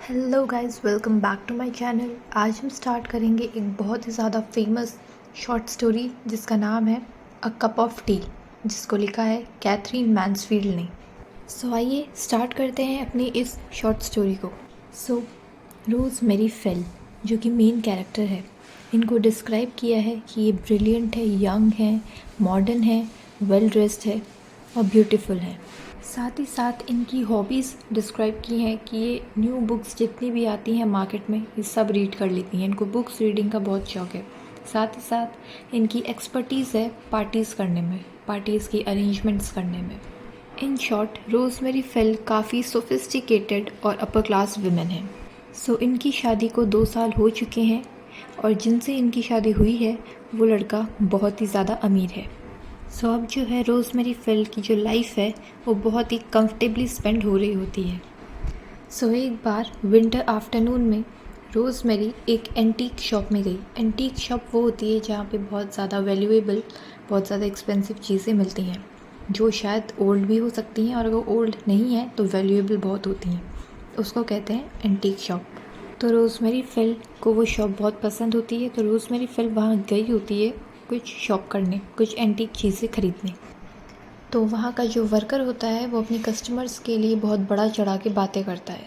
Hello guys, welcome back to my channel. आज हम start करेंगे एक बहुत ही ज़्यादा फेमस शॉर्ट स्टोरी जिसका नाम है अ कप ऑफ टी, जिसको लिखा है कैथरीन मैन्सफील्ड ने। सो आइए स्टार्ट करते हैं अपनी इस शॉर्ट स्टोरी को। सो रोज़ मेरी फेल, जो कि मेन कैरेक्टर है, इनको डिस्क्राइब किया है कि ये ब्रिलियंट है, यंग है, मॉडर्न है, वेल ड्रेस्ड है और ब्यूटीफुल है। साथ ही साथ इनकी हॉबीज़ डिस्क्राइब की हैं कि ये न्यू बुक्स जितनी भी आती हैं मार्केट में ये सब रीड कर लेती हैं। इनको बुक्स रीडिंग का बहुत शौक है। साथ ही साथ इनकी एक्सपर्टीज़ है पार्टीज़ करने में, पार्टीज़ की अरेंजमेंट्स करने में। इन शॉर्ट, रोज़मेरी फेल काफ़ी सोफिस्टिकेटेड और अपर क्लास वुमेन है। सो इनकी शादी को 2 साल हो चुके हैं और जिनसे इनकी शादी हुई है वो लड़का बहुत ही ज़्यादा अमीर है। सो अब जो है रोज़मेरी फेल की जो लाइफ है वो बहुत ही कंफर्टेबली स्पेंड हो रही होती है। सो एक बार विंटर आफ्टरनून में रोज़मेरी एक एंटीक शॉप में गई। एंटीक शॉप वो होती है जहाँ पे बहुत ज़्यादा वैल्यूएबल, बहुत ज़्यादा एक्सपेंसिव चीज़ें मिलती हैं जो शायद ओल्ड भी हो सकती हैं और अगर ओल्ड नहीं है तो वैल्यूएबल बहुत होती हैं। उसको कहते हैं एंटीक शॉप। तो रोज़मेरी फेल को वो शॉप बहुत पसंद होती है, तो रोज़मेरी फेल वहाँ गई होती है कुछ शॉप करने, कुछ एंटीक चीज़ें खरीदने। तो वहाँ का जो वर्कर होता है वो अपने कस्टमर्स के लिए बहुत बड़ा चढ़ा के बातें करता है।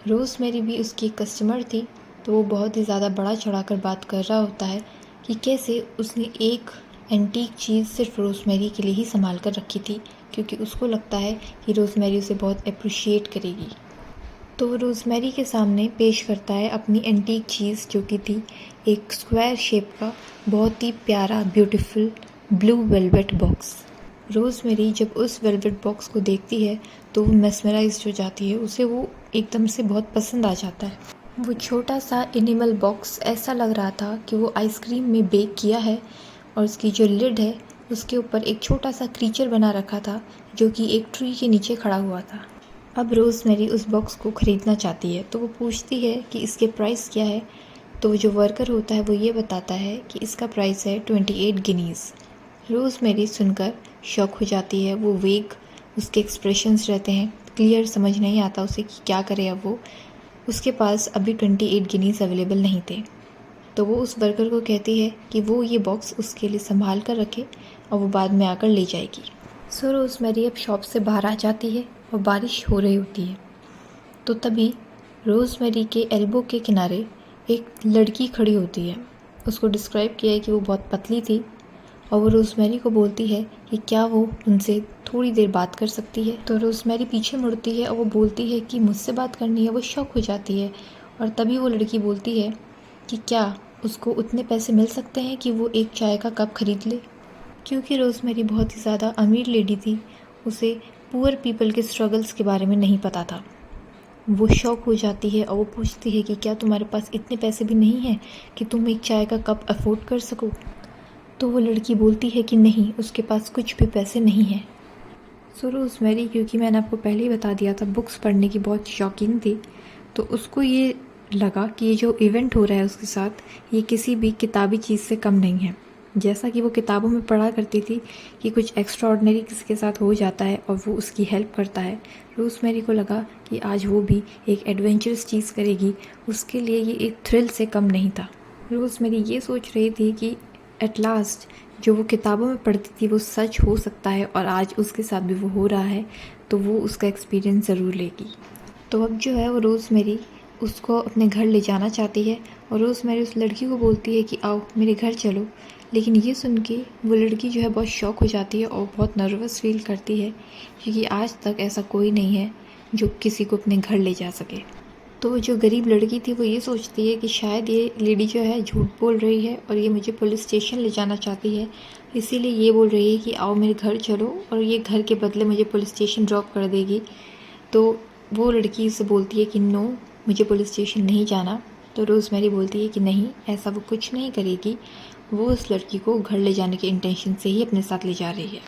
रोज़मेरी भी उसकी कस्टमर थी, तो वो बहुत ही ज़्यादा बड़ा चढ़ा कर बात कर रहा होता है कि कैसे उसने एक एंटीक चीज़ सिर्फ रोज़मेरी के लिए ही संभाल कर रखी थी, क्योंकि उसको लगता है कि रोज़मेरी उसे बहुत अप्रिशिएट करेगी। तो वो रोज़मेरी के सामने पेश करता है अपनी एंटीक चीज़, जो कि थी एक स्क्वायर शेप का बहुत ही प्यारा beautiful blue velvet box. Rosemary जब उस वेलवेट बॉक्स को देखती है तो वो मेस्मराइज्ड हो जाती है। उसे वो एकदम से बहुत पसंद आ जाता है। वो छोटा सा एनिमल बॉक्स ऐसा लग रहा था कि वो आइसक्रीम में बेक किया है और उसकी जो लिड है उसके ऊपर एक छोटा सा क्रीचर बना रखा था जो कि एक ट्री के नीचे खड़ा हुआ था। अब रोज़मेरी उस बॉक्स को ख़रीदना चाहती है, तो वो पूछती है कि इसके प्राइस क्या है। तो जो वर्कर होता है वो ये बताता है कि इसका प्राइस है 28 गिनीज़। रोज़मेरी सुनकर शॉक हो जाती है। वो वेग उसके एक्सप्रेशंस रहते हैं, क्लियर समझ नहीं आता उसे कि क्या करे अब वो। उसके पास अभी 28 गिनीज़ अवेलेबल नहीं थे। तो वो उस वर्कर को कहती है कि वो ये बॉक्स उसके लिए संभाल कर रखे और वो बाद में आकर ले जाएगी। सो रोज़मेरी अब शॉप से बाहर आ जाती है और बारिश हो रही होती है। तो तभी रोज़मेरी के एल्बो के किनारे एक लड़की खड़ी होती है। उसको डिस्क्राइब किया है कि वो बहुत पतली थी और वो रोज़मेरी को बोलती है कि क्या वो उनसे थोड़ी देर बात कर सकती है। तो रोज़मेरी पीछे मुड़ती है और वो बोलती है कि मुझसे बात करनी है। वो शॉक हो जाती है और तभी वो लड़की बोलती है कि क्या उसको उतने पैसे मिल सकते हैं कि वो एक चाय का कप खरीद ले। क्योंकि रोज़मेरी बहुत ही ज़्यादा अमीर लेडी थी, उसे पुअर पीपल के स्ट्रगल्स के बारे में नहीं पता था। वो शॉक हो जाती है और वो पूछती है कि क्या तुम्हारे पास इतने पैसे भी नहीं हैं कि तुम एक चाय का कप अफोर्ड कर सको। तो वो लड़की बोलती है कि नहीं, उसके पास कुछ भी पैसे नहीं हैं। सो रोज़मेरी, क्योंकि मैंने आपको पहले ही बता दिया था, बुक्स पढ़ने की बहुत शौकीन थी, तो उसको ये लगा कि ये जो इवेंट हो रहा है उसके साथ, ये किसी भी किताबी चीज़ से कम नहीं है। जैसा कि वो किताबों में पढ़ा करती थी कि कुछ एक्स्ट्राऑर्डिनरी किसी के साथ हो जाता है और वो उसकी हेल्प करता है, रोज़मेरी को लगा कि आज वो भी एक एडवेंचरस चीज़ करेगी। उसके लिए ये एक थ्रिल से कम नहीं था। रोज़मेरी ये सोच रही थी कि एट लास्ट जो वो किताबों में पढ़ती थी वो सच हो सकता है और आज उसके साथ भी वो हो रहा है, तो वो उसका एक्सपीरियंस ज़रूर लेगी। तो अब जो है वो रोज़मेरी उसको अपने घर ले जाना चाहती है और रोज़मेरी उस लड़की को बोलती है कि आओ मेरे घर चलो। लेकिन ये सुन के वो लड़की जो है बहुत शॉक हो जाती है और बहुत नर्वस फील करती है, क्योंकि आज तक ऐसा कोई नहीं है जो किसी को अपने घर ले जा सके। तो जो गरीब लड़की थी वो ये सोचती है कि शायद ये लेडी जो है झूठ बोल रही है और ये मुझे पुलिस स्टेशन ले जाना चाहती है, इसीलिए ये बोल रही है कि आओ मेरे घर चलो, और ये घर के बदले मुझे पुलिस स्टेशन ड्रॉप कर देगी। तो वो लड़की से बोलती है कि नो, मुझे पुलिस स्टेशन नहीं जाना। तो रोज़मेरी बोलती है कि नहीं, ऐसा वो कुछ नहीं करेगी। वो उस लड़की को घर ले जाने के इंटेंशन से ही अपने साथ ले जा रही है।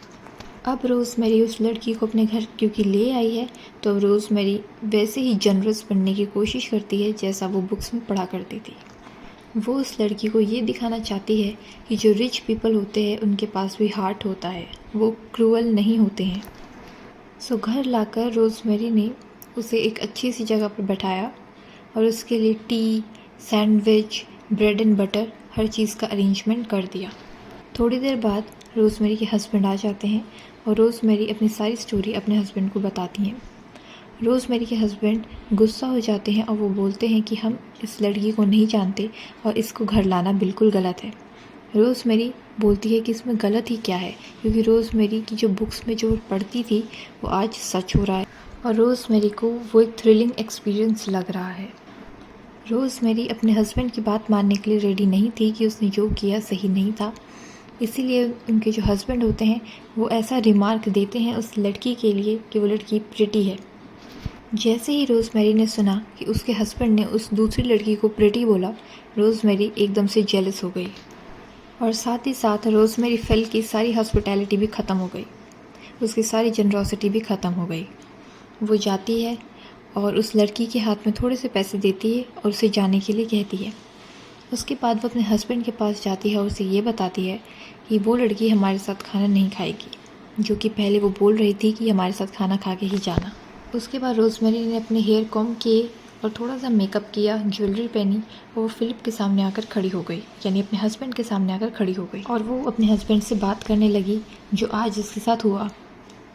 अब रोज़मेरी उस लड़की को अपने घर क्योंकि ले आई है, तो रोज़मेरी वैसे ही जनरस बनने की कोशिश करती है जैसा वो बुक्स में पढ़ा करती थी। वो उस लड़की को ये दिखाना चाहती है कि जो रिच पीपल होते हैं उनके पास भी हार्ट होता है, वो क्रूअल नहीं होते हैं। सो घर लाकर रोज़मेरी ने उसे एक अच्छी सी जगह पर बैठाया और उसके लिए tea, sandwich, bread and butter हर चीज़ का अरेंजमेंट कर दिया। थोड़ी देर बाद रोज़मेरी के हस्बैंड आ जाते हैं और रोज़मेरी अपनी सारी स्टोरी अपने हस्बैंड को बताती हैं। रोज़मेरी के हस्बैंड गुस्सा हो जाते हैं और वो बोलते हैं कि हम इस लड़की को नहीं जानते और इसको घर लाना बिल्कुल गलत है। रोज़मेरी बोलती है कि इसमें गलत ही क्या है, क्योंकि रोज़मेरी की जो बुक्स में जो पढ़ती थी वो आज सच हो रहा है और रोज़मेरी को वो एक थ्रिलिंग एक्सपीरियंस लग रहा है। रोज़मेरी अपने हस्बैंड की बात मानने के लिए रेडी नहीं थी कि उसने जो किया सही नहीं था, इसीलिए उनके जो हस्बैंड होते हैं वो ऐसा रिमार्क देते हैं उस लड़की के लिए कि वो लड़की प्रिटी है। जैसे ही रोज़मेरी ने सुना कि उसके हस्बैंड ने उस दूसरी लड़की को प्रिटी बोला, रोज़मेरी एकदम से जेलस हो गई और साथ ही साथ रोज़मेरी फेल की सारी हॉस्पिटैलिटी भी ख़त्म हो गई, उसकी सारी जनरॉसिटी भी ख़त्म हो गई। वो जाती है और उस लड़की के हाथ में थोड़े से पैसे देती है और उसे जाने के लिए कहती है। उसके बाद वो अपने हस्बैंड के पास जाती है और उसे ये बताती है कि वो लड़की हमारे साथ खाना नहीं खाएगी, जो कि पहले वो बोल रही थी कि हमारे साथ खाना खा के ही जाना। उसके बाद रोज़मेरी ने अपने हेयर कॉम्ब किए और थोड़ा सा मेकअप किया, ज्वेलरी पहनी और वो फिलिप के सामने आकर खड़ी हो गई, यानी अपने हस्बैंड के सामने आकर खड़ी हो गई और वो अपने हस्बैंड से बात करने लगी जो आज उसके साथ हुआ।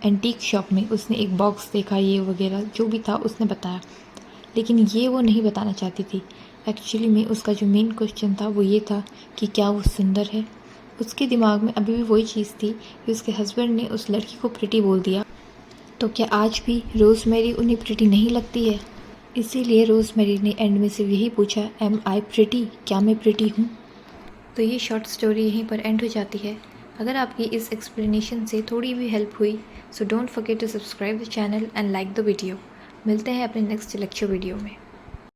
एंटीक शॉप में उसने एक बॉक्स देखा, ये वगैरह जो भी था उसने बताया, लेकिन ये वो नहीं बताना चाहती थी। एक्चुअली में उसका जो मेन क्वेश्चन था वो ये था कि क्या वो सुंदर है। उसके दिमाग में अभी भी वही चीज़ थी कि उसके हस्बैंड ने उस लड़की को प्रिटी बोल दिया, तो क्या आज भी रोज़मेरी उन्हें प्रिटी नहीं लगती है। इसीलिए रोज़मेरी ने एंड में से यही पूछा, एम आई प्रिटी, क्या मैं प्रिटी हूँ। तो ये शॉर्ट स्टोरी यहीं पर एंड हो जाती है। अगर आपकी इस एक्सप्लेनेशन से थोड़ी भी हेल्प हुई, so don't forget to subscribe the channel and like the video. मिलते हैं अपने नेक्स्ट लेक्चर वीडियो में।